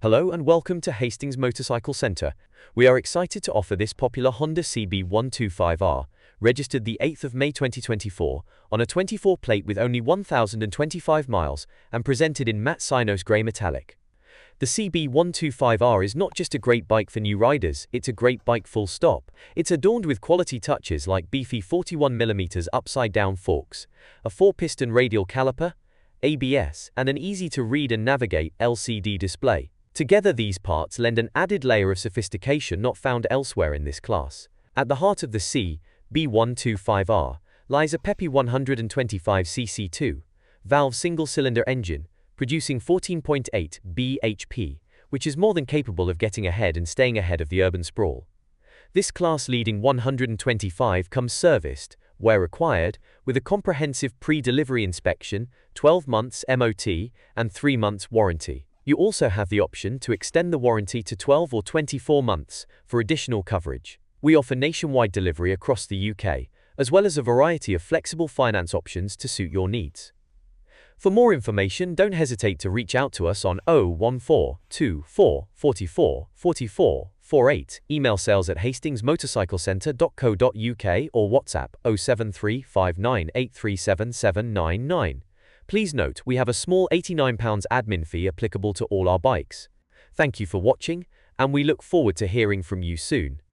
Hello and welcome to Hastings Motorcycle Centre. We are excited to offer this popular Honda CB125R, registered the 8th of May 2024, on a 24 plate with only 1,025 miles and presented in Matt Cynos Gray Metallic. The CB125R is not just a great bike for new riders, it's a great bike full stop. It's adorned with quality touches like beefy 41mm upside-down forks, a 4-piston radial caliper, ABS, and an easy-to-read and navigate LCD display. Together these parts lend an added layer of sophistication not found elsewhere in this class. At the heart of the CB125R lies a peppy 125cc 2-valve single-cylinder engine, producing 14.8 bhp, which is more than capable of getting ahead and staying ahead of the urban sprawl. This class-leading 125 comes serviced, where required, with a comprehensive pre-delivery inspection, 12 months MOT, and 3 months warranty. You also have the option to extend the warranty to 12 or 24 months for additional coverage. We offer nationwide delivery across the UK, as well as a variety of flexible finance options to suit your needs. For more information, don't hesitate to reach out to us on 014 24 44 44 48, email sales@hastingsmotorcyclecentre.co.uk or WhatsApp 073 5983 799. Please note, we have a small £89 admin fee applicable to all our bikes. Thank you for watching, and we look forward to hearing from you soon.